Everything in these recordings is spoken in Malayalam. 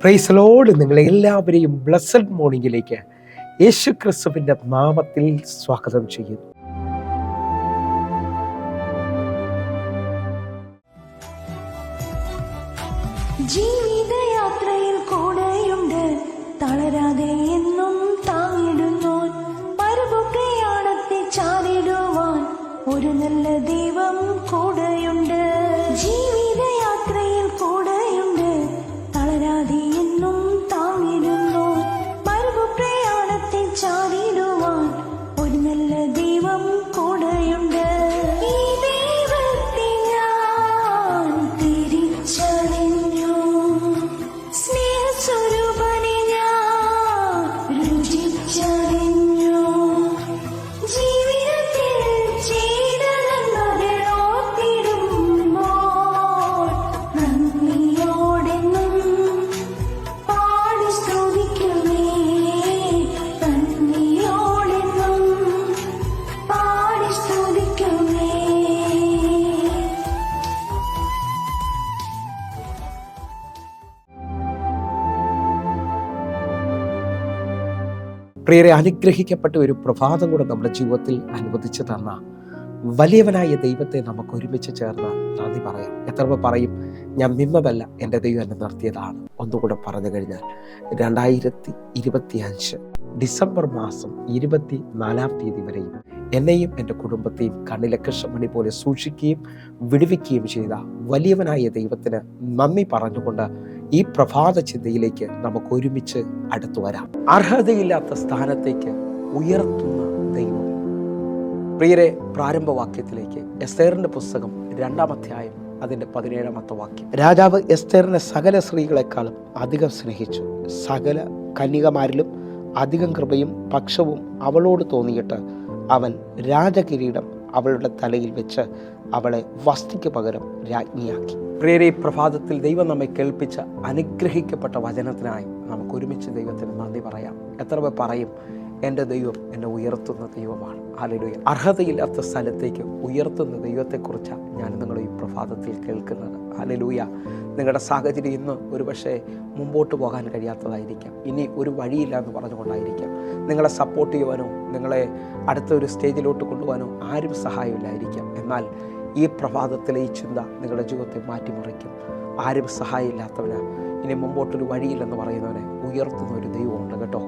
Praise Lord. നിങ്ങളെ എല്ലാവരെയും ബ്ലെസ്സഡ് മോർണിംഗിലേക്ക് യേശു ക്രിസ്തുവിൻ്റെ നാമത്തിൽ സ്വാഗതം ചെയ്യുന്നു. ജീവിതയാത്രയിൽ കൂടെയുണ്ട്, തളരാതെ എന്നും താങ്ങിടുന്നു. മരുഭൂപ്രയാണത്തെ ചാടിടുവാൻ ഒരു നല്ല ദൈവം കൂടെയുണ്ട്. ജീവിതയാത്രയിൽ കൂടെയുണ്ട്, തളരാതെ എന്നും താങ്ങിടുന്നു. മരുഭൂപ്രയാണത്തെ ചാടിടുവാൻ ഒരു നല്ല ദൈവം കൂടെയുണ്ട്. ഈ ദൈവത്തെ ഞാൻ തിരിച്ചറിഞ്ഞു, സ്നേഹസ്വരൂപനെ ഞാൻ രുചിച്ചറിഞ്ഞു. ജീവിതത്തിൽ ചെയ്ത നന്മകൾ ഓർത്തിടുമ്പോൾ നന്ദിയോടെന്നും പാടി സ്തുതിക്കുമേ. നന്ദിയോടെന്നും പാടി സ്തുതിക്കുമേ. പ്രിയരെ, അനുഗ്രഹിക്കപ്പെട്ട ഒരു പ്രഭാതം കൂടെ നമ്മുടെ ജീവിതത്തിൽ അനുവദിച്ചു തന്ന വലിയവനായ ദൈവത്തെ നമുക്ക് ഒരുമിച്ച് ചേർന്ന് നന്ദി പറയാം. എത്ര പറയും, ഞാൻ നിന്നതല്ല, എൻ്റെ ദൈവം എന്നെ നിർത്തിയതാണ്. ഒന്നുകൂടെ പറഞ്ഞു കഴിഞ്ഞാൽ 2025 ഡിസംബർ മാസം 24 തീയതി വരെയും എന്നെയും എൻ്റെ കുടുംബത്തെയും കണ്ണിലെ കൃഷ്ണമണി പോലെ സൂക്ഷിക്കുകയും വിടുവിക്കുകയും ചെയ്ത വലിയവനായ ദൈവത്തിന് നന്ദി പറഞ്ഞുകൊണ്ട് ഈ പ്രഭാത ചിന്തയിലേക്ക് നമുക്ക് ഒരുമിച്ച് അടുത്തു വരാം. അർഹതയില്ലാത്ത സ്ഥാനത്തേക്ക് ഉയർത്തുന്ന ദൈവം. പ്രിയരെ, പ്രാരംഭവാക്യത്തിലേക്ക് എസ്തേറിന്റെ പുസ്തകം 2-ാം അധ്യായം അതിൻ്റെ 17-ാമത്തെ വാക്യം. രാജാവ് എസ്തേറിനെ സകല സ്ത്രീകളെക്കാളും അധികം സ്നേഹിച്ചു. സകല കന്യകമാരിലും അധികം കൃപയും പക്ഷവും അവളോട് തോന്നിയിട്ട് അവൻ രാജകിരീടം അവളുടെ തലയിൽ വെച്ച് അവളെ വസ്തിക്ക് പകരം രാജ്ഞിയാക്കി. പ്രിയരെ, പ്രഭാതത്തിൽ ദൈവം നമ്മെ കേൾപ്പിച്ച അനുഗ്രഹിക്കപ്പെട്ട വചനത്തിനായി നമുക്ക് ഒരുമിച്ച് ദൈവത്തിന് നന്ദി പറയാം. എത്ര പേർ പറയും, എൻ്റെ ദൈവം എന്നെ ഉയർത്തുന്ന ദൈവമാണ്. ഹല്ലേലൂയ. അർഹതയില്ലാത്ത സ്ഥലത്തേക്ക് ഉയർത്തുന്ന ദൈവത്തെക്കുറിച്ചാണ് ഞാൻ നിങ്ങൾ ഈ പ്രഭാതത്തിൽ കേൾക്കുന്നത്. ഹല്ലേലൂയ. നിങ്ങളുടെ സാഹചര്യം ഇന്ന് ഒരുപക്ഷെ മുമ്പോട്ട് പോകാൻ കഴിയാത്തതായിരിക്കാം. ഇനി ഒരു വഴിയില്ല എന്ന് പറഞ്ഞുകൊണ്ടായിരിക്കാം. നിങ്ങളെ സപ്പോർട്ട് ചെയ്യുവാനോ നിങ്ങളെ അടുത്ത ഒരു സ്റ്റേജിലോട്ട് കൊണ്ടുപോകാനോ ആരും സഹായമില്ലായിരിക്കാം. എന്നാൽ ഈ പ്രഭാതത്തിലെ ഈ ചിന്ത നിങ്ങളുടെ ജീവിതത്തെ മാറ്റിമറിക്കും. ആരും സഹായമില്ലാത്തവന്, ഇനി മുമ്പോട്ടൊരു വഴിയില്ലെന്ന് പറയുന്നവനെ ഉയർത്തുന്ന ഒരു ദൈവമുണ്ട് കേട്ടോ.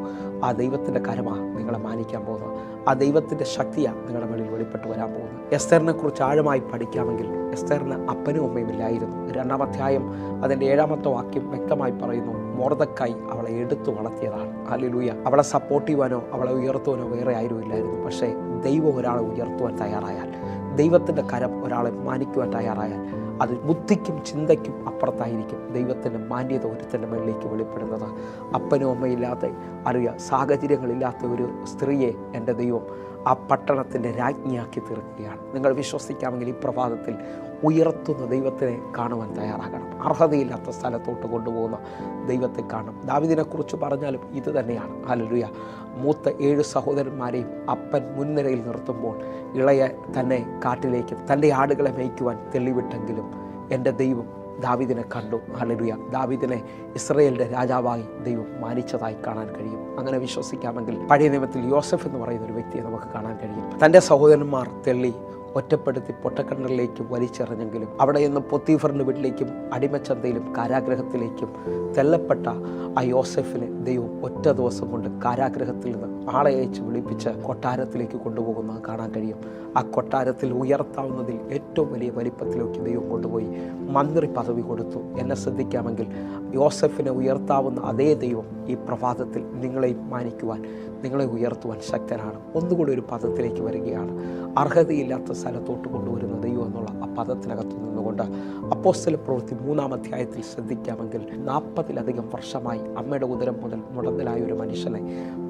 ആ ദൈവത്തിൻ്റെ കരമാണ് നിങ്ങളെ മാനിക്കാൻ പോകുന്നത്. ആ ദൈവത്തിൻ്റെ ശക്തിയാണ് നിങ്ങളുടെ മേളിൽ വെളിപ്പെട്ട് വരാൻ പോകുന്നത്. എസ്തേറിനെ കുറിച്ച് ആഴമായി പഠിക്കാമെങ്കിൽ എസ്തേറിന് അപ്പനും അമ്മയും ഇല്ലായിരുന്നു. 2-ാം അധ്യായം അതിൻ്റെ 7-ാമത്തെ വാക്യം വ്യക്തമായി പറയുന്നു, മൊർദെഖായി അവളെ എടുത്തു വളർത്തിയതാണ്. ഹല്ലേലൂയ. അവളെ സപ്പോർട്ട് ചെയ്യുവാനോ അവളെ ഉയർത്തുവാനോ വേറെ ആരും ഇല്ലായിരുന്നു. പക്ഷേ ദൈവം ഒരാളെ ഉയർത്തുവാൻ തയ്യാറായാൽ, ദൈവത്തിൻ്റെ കരം ഒരാളെ മാനിക്കുവാൻ തയ്യാറായാൽ, അത് ബുദ്ധിക്കും ചിന്തയ്ക്കും അപ്പുറത്തായിരിക്കും ദൈവത്തിൻ്റെ മാന്യത ഒരുത്തൻ്റെ മേളിലേക്ക് വെളിപ്പെടുന്നത്. അപ്പനും അമ്മയില്ലാത്ത സാഹചര്യങ്ങളില്ലാത്ത ഒരു സ്ത്രീയെ എൻ്റെ ദൈവം ആ പട്ടണത്തിൻ്റെ രാജ്ഞിയാക്കി തീർക്കുകയാണ്. നിങ്ങൾ വിശ്വസിക്കാമെങ്കിൽ ഈ പ്രഭാതത്തിൽ ഉയർത്തുന്ന ദൈവത്തിനെ കാണുവാൻ തയ്യാറാകണം. അർഹതയില്ലാത്ത സ്ഥലത്തോട്ട് കൊണ്ടുപോകുന്ന ദൈവത്തെ കാണണം. ദാവീദിനെക്കുറിച്ച് പറഞ്ഞാലും ഇത് തന്നെയാണ്. ഹല്ലേലൂയ. മൂത്ത 7 സഹോദരന്മാരെയും അപ്പൻ മുൻനിരയിൽ നിർത്തുമ്പോൾ ഇളയ തന്നെ കാട്ടിലേക്ക് തൻ്റെ ആടുകളെ മേയ്ക്കുവാൻ തെളിവിട്ടെങ്കിലും എൻ്റെ ദൈവം ദാവീദിനെ കണ്ടു. ഹല്ലേലൂയ. ദാവീദിനെ ഇസ്രായേലിൻ്റെ രാജാവായി ദൈവം മാനിച്ചതായി കാണാൻ കഴിയും. അങ്ങനെ വിശ്വസിക്കാമെങ്കിൽ പഴയ നിയമത്തിൽ യോസഫ് എന്ന് പറയുന്ന ഒരു വ്യക്തിയെ നമുക്ക് കാണാൻ കഴിയും. തൻ്റെ സഹോദരന്മാർ തെള്ളി ഒറ്റപ്പെടുത്തി പൊട്ടക്കിണറിലേക്ക് വലിച്ചെറിഞ്ഞെങ്കിലും അവിടെ നിന്ന് പൊത്തീഫറിൻ്റെ വീട്ടിലേക്കും അടിമച്ചന്തയിലും കാരാഗ്രഹത്തിലേക്കും തെല്ലപ്പെട്ട ആ യോസെഫിനെ ദൈവം ഒറ്റ ദിവസം കൊണ്ട് കാരാഗ്രഹത്തിൽ നിന്ന് ആളെ അയച്ച് വിളിപ്പിച്ച് കൊട്ടാരത്തിലേക്ക് കൊണ്ടുപോകുന്നത് കാണാൻ കഴിയും. ആ കൊട്ടാരത്തിൽ ഉയർത്താവുന്നതിൽ ഏറ്റവും വലിയ വലിപ്പത്തിലേക്ക് ദൈവം കൊണ്ടുപോയി മന്ത്രി പദവി കൊടുത്തു. എന്നെ ശ്രദ്ധിക്കാമെങ്കിൽ യോസെഫിനെ ഉയർത്താവുന്ന അതേ ദൈവം ഈ പ്രഭാതത്തിൽ നിങ്ങളെയും മാനിക്കുവാൻ, നിങ്ങളെ ഉയർത്തുവാൻ ശക്തനാണ്. ഒന്നുകൂടി ഒരു പദത്തിലേക്ക് വരികയാണ്. അർഹതയില്ലാത്ത സ്ഥലത്തോട്ട് കൊണ്ടുവരുന്ന ദൈവം എന്നുള്ള ആ പദത്തിനകത്ത് നിന്നുകൊണ്ട് അപ്പോസ്തലപ്രവൃത്തി 3-ാം അധ്യായത്തിൽ ശ്രദ്ധിക്കാമെങ്കിൽ 40-ലധികം വർഷമായി അമ്മയുടെ ഉദരം മുതൽ മുടന്തലായ ഒരു മനുഷ്യനെ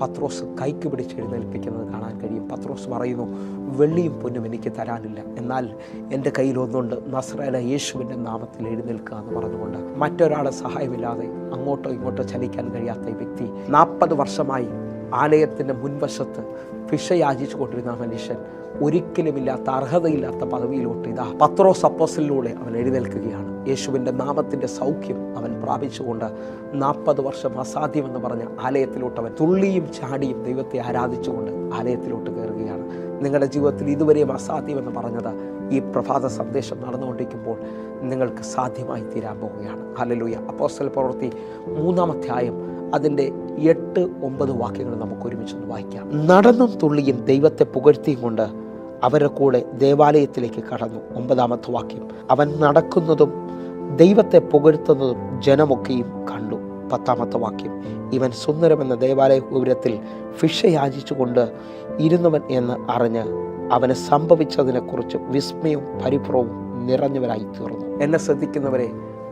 പത്രോസ് കൈക്ക് പിടിച്ച് എഴുന്നേൽപ്പിക്കുന്നത് കാണാൻ കഴിയും. പത്രോസ് പറയുന്നു, വെള്ളിയും പൊന്നും എനിക്ക് തരാനില്ല, എന്നാൽ എൻ്റെ കയ്യിൽ ഒന്നുണ്ട്, നസ്രായനായ യേശുവിൻ്റെ നാമത്തിൽ എഴുന്നേൽക്കുക എന്ന് പറഞ്ഞുകൊണ്ട് മറ്റൊരാളെ സഹായമില്ലാതെ അങ്ങോട്ടോ ഇങ്ങോട്ടോ ചലിക്കാൻ കഴിയാത്ത ഈ വ്യക്തി 40 വർഷമായി ആലയത്തിൻ്റെ മുൻവശത്ത് ഭിക്ഷ യാചിച്ചു കൊണ്ടിരുന്ന മനുഷ്യൻ ഒരിക്കലുമില്ലാത്ത അർഹതയില്ലാത്ത പദവിയിലോട്ട് ഇതാ പത്രോസ് അപ്പോസ്തലനിലൂടെ അവൻ എഴുന്നേൽക്കുകയാണ്. യേശുവിൻ്റെ നാമത്തിൻ്റെ സൗഖ്യം അവൻ പ്രാപിച്ചുകൊണ്ട് 40 വർഷം അസാധ്യമെന്ന് പറഞ്ഞ ആലയത്തിലോട്ട് അവൻ തുള്ളിയും ചാടിയും ദൈവത്തെ ആരാധിച്ചുകൊണ്ട് ആലയത്തിലോട്ട് കയറുകയാണ്. നിങ്ങളുടെ ജീവിതത്തിൽ ഇതുവരെയും അസാധ്യമെന്ന് പറഞ്ഞത് ഈ പ്രഭാത സന്ദേശം നടന്നുകൊണ്ടിരിക്കുമ്പോൾ നിങ്ങൾക്ക് സാധ്യമായി തീരാൻ പോവുകയാണ്. ഹല്ലേലൂയ. അപ്പോസ്തല പ്രവൃത്തി 3-ാം അധ്യായം അതിൻ്റെ 8-9 വാക്യങ്ങൾ നമുക്ക് ഒരുമിച്ചൊന്ന് വായിക്കാം. നടന്നും തുള്ളിയും ദൈവത്തെ പുകഴ്ത്തിയും കൊണ്ട് അവരുടെ കൂടെ ദേവാലയത്തിലേക്ക് കടന്നു. 9-ാമത്തെ വാക്യം, അവൻ നടക്കുന്നതും ദൈവത്തെ പുകഴ്ത്തുന്നതും ജനമൊക്കെയും കണ്ടു. 10-ാമത്തെ വാക്യം, ഇവൻ സുന്ദരമെന്ന ദേവാലയ ഗോപുരത്തിൽ ഭിക്ഷ യാചിച്ചുകൊണ്ട് ഇരുന്നവൻ എന്ന് അറിഞ്ഞ് അവന് സംഭവിച്ചതിനെക്കുറിച്ച് വിസ്മയവും പരിഭ്രമവും നിറഞ്ഞവരായി തീർന്നു. എന്നെ ശ്രദ്ധിക്കുന്നവരെ,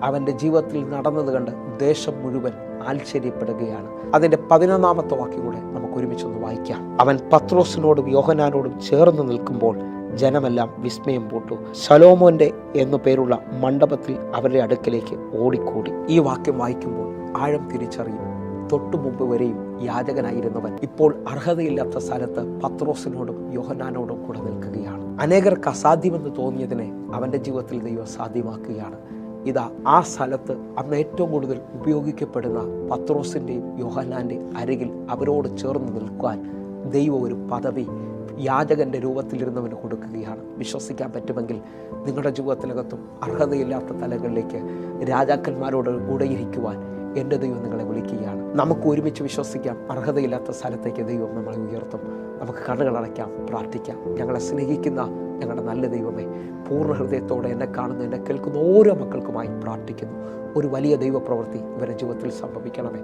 അവൻ്റെ ജീവിതത്തിൽ നടന്നത് കണ്ട് ദേശം മുഴുവൻ ആശ്ചര്യപ്പെടുകയാണ്. അതിൻ്റെ 11-ാമത്തെ വാക്യം കൂടെ നമുക്ക് ഒരുമിച്ചൊന്ന് വായിക്കാം. അവൻ പത്രോസിനോടും യോഹന്നാനോടും ചേർന്ന് നിൽക്കുമ്പോൾ ജനമെല്ലാം വിസ്മയം പൂട്ടു. ശലോമോന്റെ എന്നു പേരുള്ള മണ്ഡപത്തിൽ അവരുടെ അടുക്കലേക്ക് ഓടിക്കൂടി. ഈ വാക്യം വായിക്കുമ്പോൾ ആഴം തിരിച്ചറിയും. തൊട്ടു മുമ്പ് വരെയും യാചകനായിരുന്നവൻ ഇപ്പോൾ അർഹതയില്ലാത്ത സ്ഥലത്ത് പത്രോസിനോടും യോഹന്നാനോടും കൂടെ നിൽക്കുകയാണ്. അനേകർക്ക് അസാധ്യമെന്ന് തോന്നിയതിനെ അവൻ്റെ ജീവിതത്തിൽ ദൈവം സാധ്യമാക്കുകയാണ്. ഇതാ ആ സ്ഥലത്ത് അന്ന് ഏറ്റവും കൂടുതൽ ഉപയോഗിക്കപ്പെടുന്ന പത്രോസിൻ്റെയും യോഹന്നാൻ്റെയും അരികിൽ അവരോട് ചേർന്ന് നിൽക്കുവാൻ ദൈവം ഒരു പദവി യാചകൻ്റെ രൂപത്തിലിരുന്നവന് കൊടുക്കുകയാണ്. വിശ്വസിക്കാൻ പറ്റുമെങ്കിൽ നിങ്ങളുടെ ജീവിതത്തിനകത്തും അർഹതയില്ലാത്ത തലങ്ങളിലേക്ക് രാജാക്കന്മാരോട് കൂടെ ഇരിക്കുവാൻ എൻ്റെ ദൈവം നിങ്ങളെ വിളിക്കുകയാണ്. നമുക്ക് ഒരുമിച്ച് വിശ്വസിക്കാം, അർഹതയില്ലാത്ത സ്ഥലത്തേക്ക് ദൈവം നമ്മളെ ഉയർത്തും. നമുക്ക് കണ്ണുകളടയ്ക്കാം, പ്രാർത്ഥിക്കാം. ഞങ്ങളെ സ്നേഹിക്കുന്ന ഞങ്ങളുടെ നല്ല ദൈവമേ, പൂർണ്ണ ഹൃദയത്തോടെ എന്നെ കാണുന്ന എന്നെ കേൾക്കുന്ന ഓരോ മക്കൾക്കുമായി പ്രാർത്ഥിക്കുന്നു. ഒരു വലിയ ദൈവപ്രവൃത്തി ഇവരുടെ ജീവിതത്തിൽ സംഭവിക്കണമേ.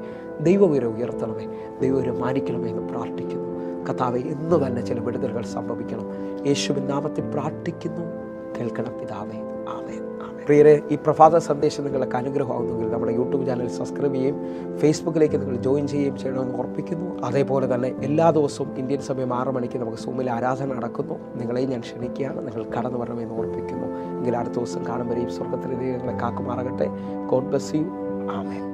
ദൈവം ഇവരെ ഉയർത്തണമേ. ദൈവം ഇവരെ മാനിക്കണമേ എന്ന് പ്രാർത്ഥിക്കുന്നു. കർത്താവേ, ഇന്ന് തന്നെ ചില വിടുതലുകൾ സംഭവിക്കണം. യേശുവിൻ നാമത്തിൽ പ്രാർത്ഥിക്കുന്നു. കേൾക്കണം പിതാവേ. ആമേൻ. പ്രിയരെ, ഈ പ്രഭാത സന്ദേശം നിങ്ങൾക്ക് അനുഗ്രഹമാകുന്നെങ്കിൽ നമ്മുടെ യൂട്യൂബ് ചാനൽ സബ്സ്ക്രൈബ് ചെയ്യുകയും ഫേസ്ബുക്കിലേക്ക് നിങ്ങൾ ജോയിൻ ചെയ്യുകയും ചെയ്യണമെന്ന് ഓർപ്പിക്കുന്നു. അതേപോലെ തന്നെ എല്ലാ ദിവസവും ഇന്ത്യൻ സമയം 6 മണിക്ക് നമുക്ക് സൂമിൽ ആരാധന നടക്കുന്നു. നിങ്ങളെയും ഞാൻ ക്ഷണിക്കുകയാണ്. നിങ്ങൾ കടന്നു വരണമെന്ന് ഓർപ്പിക്കുന്നു. എങ്കിൽ അടുത്ത ദിവസം കാണുമ്പോഴേയും സ്വർഗ്ഗത്തിലെ ദൈവങ്ങളെ കാക്കുമാറാകട്ടെ. God bless you. ആമേൻ.